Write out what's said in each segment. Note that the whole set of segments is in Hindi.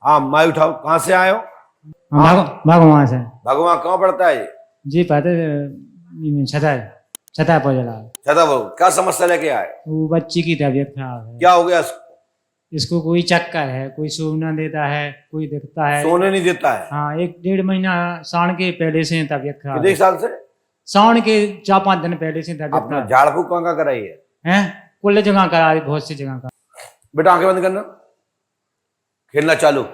हाँ माई उठाओ। कहाँ से आए हो? भगवान से भगवान कहाँ पड़ता है ये? जी पाते छता छता पर जला छता बाबू, क्या समस्या लेके आए? वो बच्ची की तबीयत खराब है। क्या हो गया इसको? इसको कोई चक्कर है, कोई सोना देता है, कोई देखता है। सोने नहीं देता है? हाँ 1-1.5 महीना साण के पहले से तबीयत खराब कितने है। साल से? साण के 4-5 दिन पहले से तबीयत अपना खराब झाड़ फूक कहाँ कराई है? है। कुल जगह करा दी, बहुत सी जगह का। बेटा आंखें बंद करना, खेलना चालू।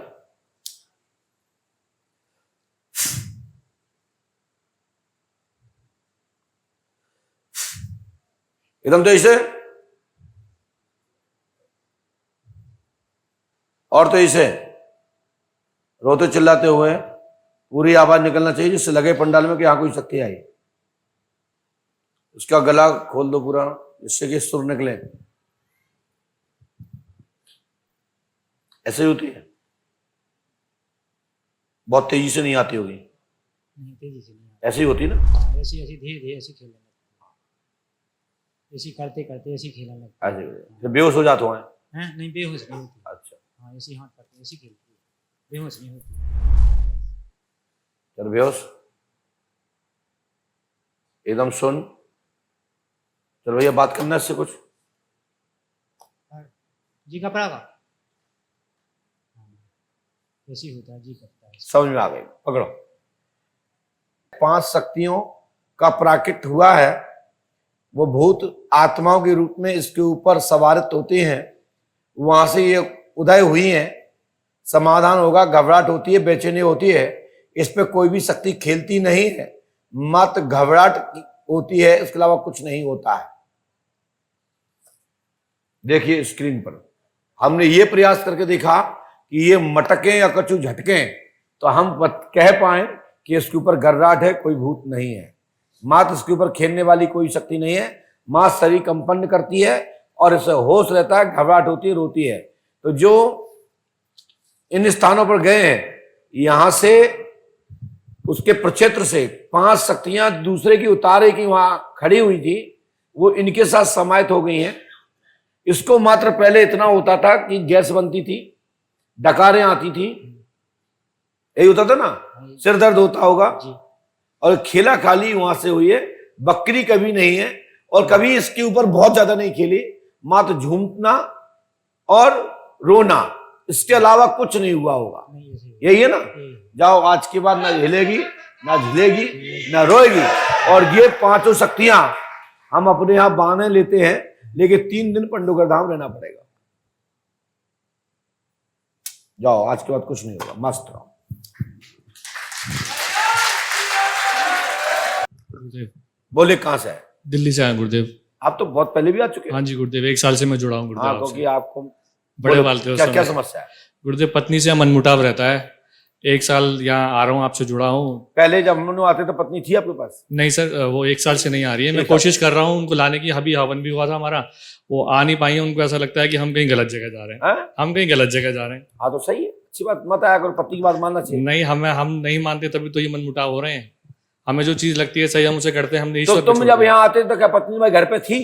एकदम तेजी से, और तेजी से, रोते चिल्लाते हुए पूरी आवाज निकलना चाहिए जिससे लगे पंडाल में कि यहां कोई शक्ति आई। उसका गला खोल दो पूरा, जिससे कि सुर निकले। ऐसे ही होती है, बहुत तेजी से नहीं आती होगी। नहीं तेजी से नहीं ऐसे ही होती ना? हाँ, ऐसी ऐसी धीरे धीरे ऐसी खेलने लगती है। ऐसी करते करते ऐसी खेलने लगती ऐसे फिर बेहोश हो जाते हैं। है। नहीं बेहोश नहीं होती। अच्छा, हाँ ऐसी हाथ करते ऐसी खेलती है, बेहोश नहीं होती। चल बेहोश, एकदम सुन। चलो भैया बात करना इससे कुछ। जी कपड़ा का ऐसी होता है, जी करता है। समझ में आ गई, पकड़ो। 5 शक्तियों का प्राकट्य हुआ है, वो भूत आत्माओं के रूप में इसके ऊपर सवारित होते हैं। वहां से ये उदय हुई हैं। समाधान होगा, घबराहट होती है, बेचैनी होती है, इस पे कोई भी शक्ति खेलती नहीं है। मात्र घबराहट होती है, इसके अलावा कुछ नहीं होता है। देखिए स्क्रीन पर हमने ये प्रयास करके देखा कि ये मटके या कछु झटके, तो हम कह पाए कि इसके ऊपर घबराहट है, कोई भूत नहीं है। मात्र इसके ऊपर खेलने वाली कोई शक्ति नहीं है। मां शरीर कंपन करती है और इसे होश रहता है, घबराहट होती है, रोती है। तो जो इन स्थानों पर गए हैं, यहां से उसके प्रक्षेत्र से 5 शक्तियां दूसरे की उतारे की वहां खड़ी हुई थी, वो इनके साथ समाहित हो गई हैं। इसको मात्र पहले इतना होता था कि गैस बनती थी, डकारें आती थी, यही होता था ना, सिर दर्द होता होगा। और खेला खाली वहां से हुई है। बकरी कभी नहीं है, और कभी इसके ऊपर बहुत ज्यादा नहीं खेली। मात्र झूमना और रोना, इसके अलावा कुछ नहीं हुआ होगा। यही है ना? जाओ, आज के बाद ना हिलेगी, ना झिलेगी, ना रोएगी। और ये 5 शक्तियां हम अपने यहां बांधे लेते हैं, लेकिन 3 दिन पंडुगर धाम रहना पड़ेगा। जाओ, आज के बाद कुछ नहीं होगा, मस्त रहो। गुरुदेव, बोले कहां से है? दिल्ली से आए गुरुदेव। आप तो बहुत पहले भी आ चुके हैं। हाँ जी गुरुदेव, 1 साल से मैं जुड़ा हूँ गुरुदेव हाँ, आपसे। क्योंकि आपको बड़े पालते हो। क्या क्या समस्या है? गुरुदेव, पत्नी से मनमुटाव रहता है। 1 साल यहाँ आ रहा हूँ, आपसे जुड़ा हूँ। पहले जब हम लोग आते तो पत्नी थी आपके पास? नहीं सर, वो 1 साल से नहीं आ रही है। मैं कोशिश कर रहा हूँ उनको लाने की। अभी हवन भी हुआ था हमारा, वो आ नहीं पाई है। उनको ऐसा लगता है कि हम कहीं गलत जगह जा रहे हैं। हम कहीं गलत जगह जा रहे हैं। हाँ तो सही है, अच्छी बात। मत आया करो, पत्नी की बात मानना चाहिए। नहीं, हम नहीं मानते, तभी तो ये मनमुटाव हो रहे हैं। हमें जो चीज लगती है सही, हम उसे करते हैं। हम तो तुम जब यहाँ आते तो क्या पत्नी भाई घर पे थी?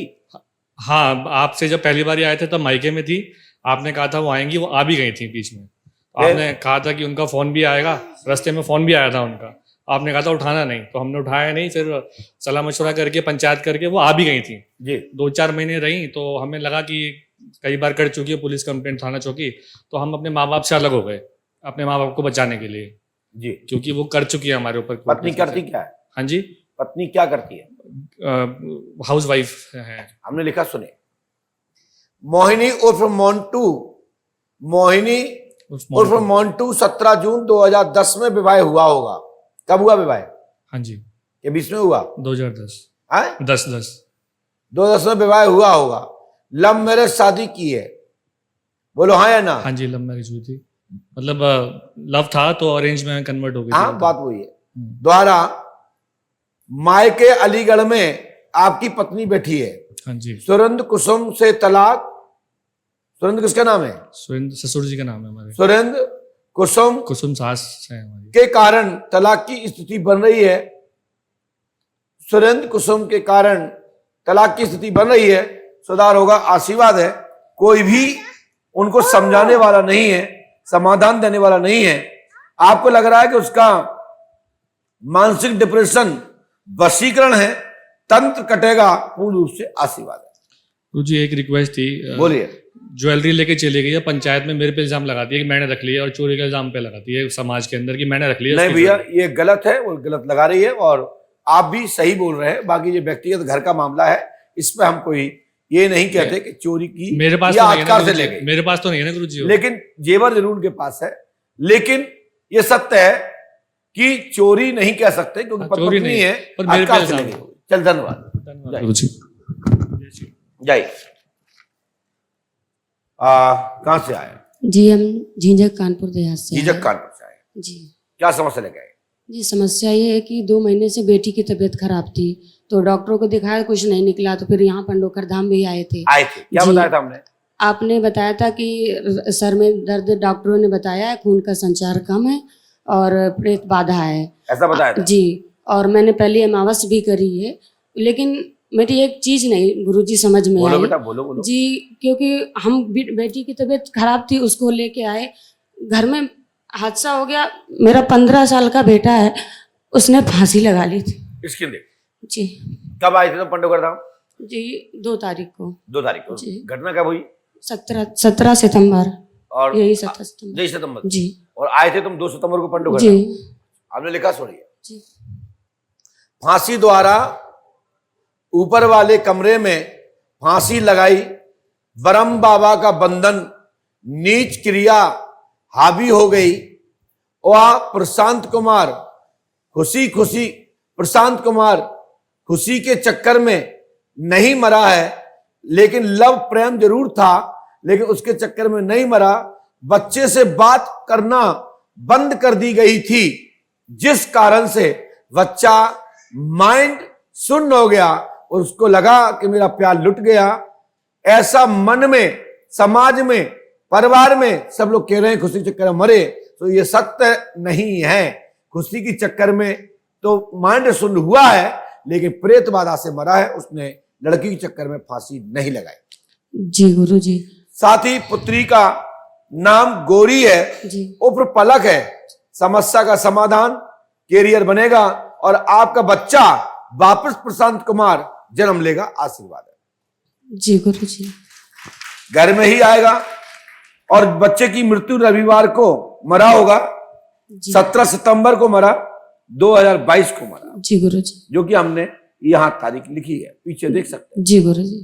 हाँ, आपसे जब पहली बार आए थे तब मायके में थी। आपने कहा था वो आएंगी, वो आ भी गई थी बीच में। आपने कहा था कि उनका फोन भी आएगा, रास्ते में फोन भी आया था उनका। आपने कहा था उठाना नहीं, तो हमने उठाया नहीं। फिर सलाह मशवरा करके, पंचायत करके वो आ भी गई थी जी। 2-4 महीने रही, तो हमें लगा कि कई बार कर चुकी है पुलिस कंप्लेंट, थाना चौकी। तो हम अपने माँ बाप से अलग हो गए, अपने माँ बाप को बचाने के लिए जी, क्योंकि वो कर चुकी है हमारे ऊपर। पत्नी करती क्या है? हाँ जी, पत्नी क्या करती है? हाउस वाइफ है। हमने लिखा, सुने। मोहिनी उर्फ मोन्टू, मोहिनी उर्फ मोन्टू 17 जून 2010 में विवाह हुआ होगा। कब हुआ विवाह? हाँ जी, ये 20 में हुआ? 2010। है 10 2010 में विवाह हुआ होगा। लव मैरिज शादी की है? बोलो हाँ या ना? हाँ जी, लव मैरिज हुई थी। मतलब लव था तो अरेंज में कन्वर्ट हो गई। हाँ, बात वही है। द्वारा मायके अलीगढ़ में आपकी पत्नी बैठी है। हाँ जी। सुरेंद्र कुसुम से तलाक। सुरेंद्र किसका नाम है? सुरेंद्र ससुर जी का नाम है हमारे। सुरेंद्र कुसुम सास है हमारी। के कारण तलाक की स्थिति बन रही है। सुरेंद्र कुसुम के कारण तलाक की स्थिति बन रही है। सुधार होगा, आशीर्वाद है। कोई भी उनको समझाने वाला नहीं है, समाधान देने वाला नहीं है। आपको लग रहा है कि उसका मानसिक डिप्रेशन वशीकरण है, तंत्र कटेगा, पूर्ण रूप से आशीर्वाद है। गुरु जी एक रिक्वेस्ट थी, बोलिए। ज्वेलरी लेके चली गई है, पंचायत में मेरे पे इल्जाम लगाती है कि मैंने रख लिया, और चोरी का इल्जाम पे लगाती है समाज के अंदर कि मैंने रख लिया। नहीं भैया, ये गलत है, वो गलत लगा रही है और आप भी सही बोल रहे हैं। बाकी ये व्यक्तिगत घर का मामला है, इस पे हम कोई ये नहीं कहते कि चोरी की मेरे पास या तो नहीं है ना अधिकार से गुरु जी, ले गई। मेरे पास तो नहीं है ना गुरु जी। लेकिन जेवर जरूर उनके पास है, लेकिन ये सत्य है कि चोरी नहीं कह सकते क्योंकि हाँ, चोरी पत्नी नहीं, है, पर मेरे अधिकार पे से ले इल्जाम गई। चल धन्यवाद धन्यवाद गुरु जी। जय। कहाँ से आए? जी हम झींझक कानपुर देहात से आए। झीझक कानपुर से आए। जी क्या समस्या लेके आए? जी समस्या ये है कि 2 महीने से बेटी की तबीयत खराब थी, तो डॉक्टरों को दिखाया, कुछ नहीं निकला, तो फिर यहाँ पंडोकर धाम भी आए थे। क्या जी। बताया था हमने? आपने बताया था कि सर में दर्द, डॉक्टरों ने बताया है खून का संचार कम है और प्रेत बाधा है। ऐसा बताया था? जी, और मैंने पहले अमावस भी करी है, लेकिन मेरी एक चीज नहीं गुरुजी समझ में बोलो आई। बेटा, बोलो। जी, क्योंकि हम बेटी की तबीयत खराब थी, उसको लेके आए, घर में हादसा हो गया। मेरा 15 साल का बेटा है, उसने फांसी लगा ली थी। इसके लिए जी कब आए थे तुम पंडोकर धाम? जी 2 तारीख को। 2 तारीख को। जी। घटना कब हुई? 17 सितंबर। और यही 17 सितंबर। 2 सितंबर। जी और आए थे तुम 2 सितंबर को पंडोकर जी धाम। आपने लिखा, सुनिए। जी फांसी द्वारा ऊपर वाले कमरे में फांसी लगाई, ब्रह्म बाबा का बंधन, नीच क्रिया हावी हो गई। वह प्रशांत कुमार खुशी के चक्कर में नहीं मरा है, लेकिन लव प्रेम जरूर था, लेकिन उसके चक्कर में नहीं मरा। बच्चे से बात करना बंद कर दी गई थी, जिस कारण से बच्चा माइंड शून्य हो गया और उसको लगा कि मेरा प्यार लुट गया। ऐसा मन में, समाज में, परिवार में सब लोग कह रहे हैं खुशी के चक्कर में मरे, तो ये सत्य नहीं है। खुशी के चक्कर में तो माइंड शून्य हुआ है, लेकिन प्रेत बाधा से मरा है। उसने लड़की के चक्कर में फांसी नहीं लगाई। जी गुरुजी। साथ ही पुत्री का नाम गौरी है, जी उर्फ पलक है। समस्या का समाधान, कैरियर बनेगा और आपका बच्चा वापस प्रशांत कुमार जन्म लेगा। आशीर्वाद है। जी गुरुजी। घर में ही आएगा और बच्चे की मृत्यु रविवार को मरा होगा। जी 17 सितंबर को मरा, 2022 को मरा, जी गुरुजी। जो कि हमने यहाँ तारीख लिखी है, पीछे देख सकते हैं। जी गुरुजी।